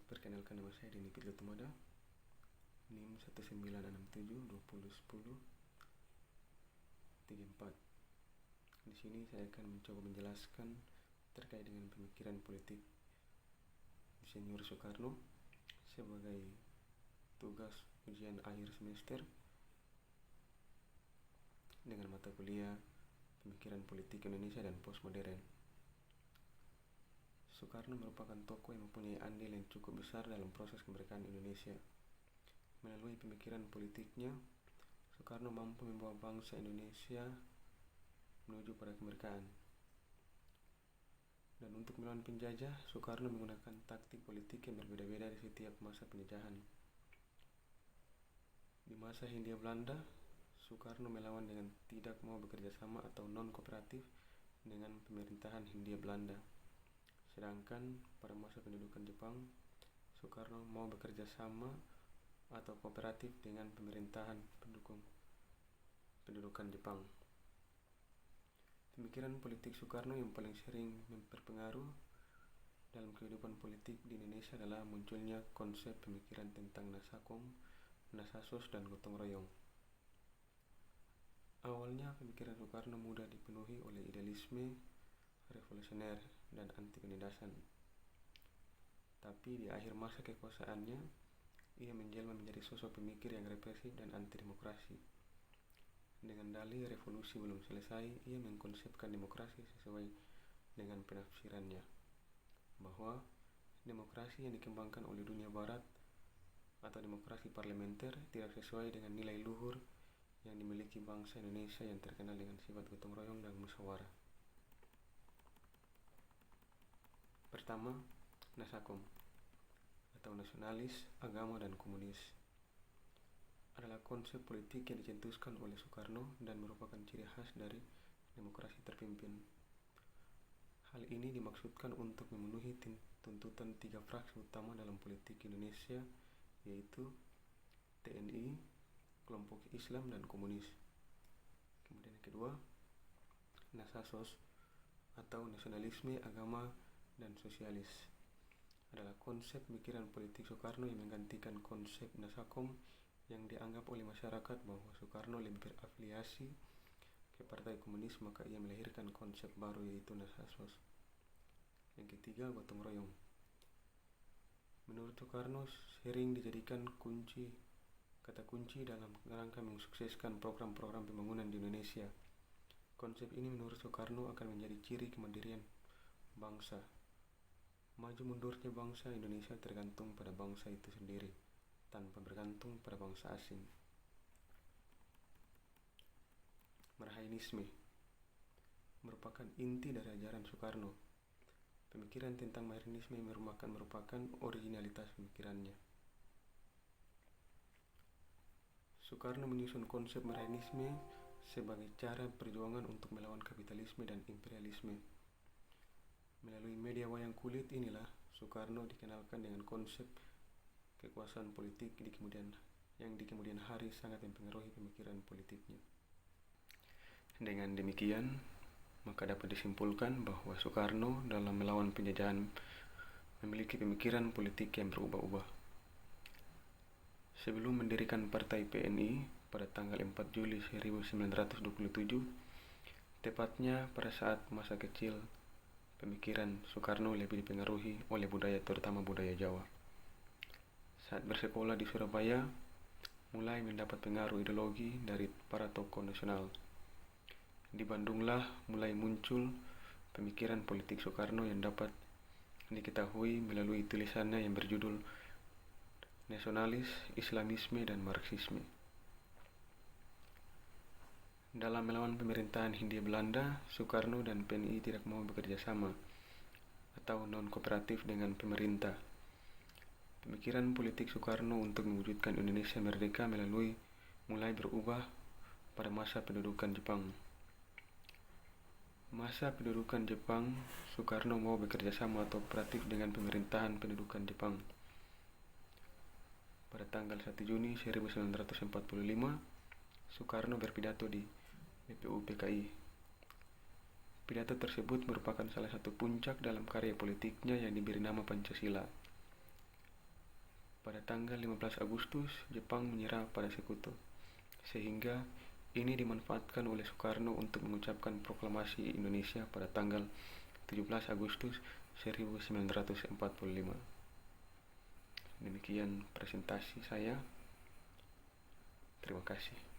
Perkenalkan, nama saya Denny Pitlo Tumada, NIM 1967201034. Di sini saya akan mencoba menjelaskan terkait dengan pemikiran politik Insinyur Soekarno sebagai tugas ujian akhir semester dengan mata kuliah Pemikiran Politik Indonesia dan Postmodern. Soekarno merupakan tokoh yang mempunyai andil yang cukup besar dalam proses kemerdekaan Indonesia. Melalui pemikiran politiknya, Soekarno mampu membawa bangsa Indonesia menuju pada kemerdekaan. Dan untuk melawan penjajah, Soekarno menggunakan taktik politik yang berbeda-beda di setiap masa penjajahan. Di masa Hindia Belanda, Soekarno melawan dengan tidak mau bekerja sama atau non-kooperatif dengan pemerintahan Hindia Belanda. Sedangkan pada masa pendudukan Jepang, Soekarno mau bekerja sama atau kooperatif dengan pemerintahan pendukung pendudukan Jepang. Pemikiran politik Soekarno yang paling sering berpengaruh dalam kehidupan politik di Indonesia adalah munculnya konsep pemikiran tentang Nasakom, Nasasos, dan gotong royong. Awalnya pemikiran Soekarno mudah dipenuhi oleh idealisme revolusioner dan anti penindasan. Tapi di akhir masa kekuasaannya, ia menjelma menjadi sosok pemikir yang represif dan anti demokrasi. Dengan dalih revolusi belum selesai, ia mengkonsepkan demokrasi sesuai dengan penafsirannya, bahwa demokrasi yang dikembangkan oleh dunia barat atau demokrasi parlementer tidak sesuai dengan nilai luhur yang dimiliki bangsa Indonesia yang terkenal dengan sifat gotong royong dan musyawarah. Pertama, Nasakom atau nasionalis, agama, dan komunis adalah konsep politik yang dicetuskan oleh Soekarno dan merupakan ciri khas dari demokrasi terpimpin. Hal ini dimaksudkan untuk memenuhi tuntutan tiga fraksi utama dalam politik Indonesia, yaitu TNI, kelompok Islam, dan komunis. Kemudian yang kedua, Nasasos atau nasionalisme, agama, dan sosialis adalah konsep pemikiran politik Soekarno yang menggantikan konsep Nasakom yang dianggap oleh masyarakat bahwa Soekarno lebih berafiliasi ke Partai Komunis, maka ia melahirkan konsep baru yaitu Nasasos. Yang ketiga, gotong royong. Menurut Soekarno sering dijadikan kata kunci dalam rangka mensukseskan program-program pembangunan di Indonesia. Konsep ini menurut Soekarno akan menjadi ciri kemandirian bangsa. Maju mundurnya bangsa Indonesia tergantung pada bangsa itu sendiri, tanpa bergantung pada bangsa asing. Marhainisme merupakan inti dari ajaran Soekarno. Pemikiran tentang Marhainisme merupakan originalitas pemikirannya. Soekarno menyusun konsep Marhainisme sebagai cara perjuangan untuk melawan kapitalisme dan imperialisme. Melalui media wayang kulit inilah Soekarno dikenalkan dengan konsep kekuasaan politik yang di kemudian hari sangat mempengaruhi pemikiran politiknya. Dengan demikian, maka dapat disimpulkan bahwa Soekarno dalam melawan penjajahan memiliki pemikiran politik yang berubah-ubah. Sebelum mendirikan Partai PNI pada tanggal 4 Juli 1927, tepatnya pada saat masa kecil, pemikiran Soekarno lebih dipengaruhi oleh budaya, terutama budaya Jawa. Saat bersekolah di Surabaya, mulai mendapat pengaruh ideologi dari para tokoh nasional. Di Bandunglah mulai muncul pemikiran politik Soekarno yang dapat diketahui melalui tulisannya yang berjudul Nasionalis, Islamisme, dan Marxisme. Dalam melawan pemerintahan Hindia Belanda, Soekarno dan PNI tidak mau bekerja sama atau non-kooperatif dengan pemerintah. Pemikiran politik Soekarno untuk mewujudkan Indonesia merdeka mulai berubah pada masa pendudukan Jepang. Masa pendudukan Jepang, Soekarno mau bekerja sama atau kooperatif dengan pemerintahan pendudukan Jepang. Pada tanggal 1 Juni 1945, Soekarno berpidato di BPU PKI. Pidato tersebut merupakan salah satu puncak dalam karya politiknya yang diberi nama Pancasila. Pada tanggal 15 Agustus, Jepang menyerah pada Sekutu, sehingga ini dimanfaatkan oleh Soekarno untuk mengucapkan proklamasi Indonesia pada tanggal 17 Agustus 1945. Demikian presentasi saya. Terima kasih.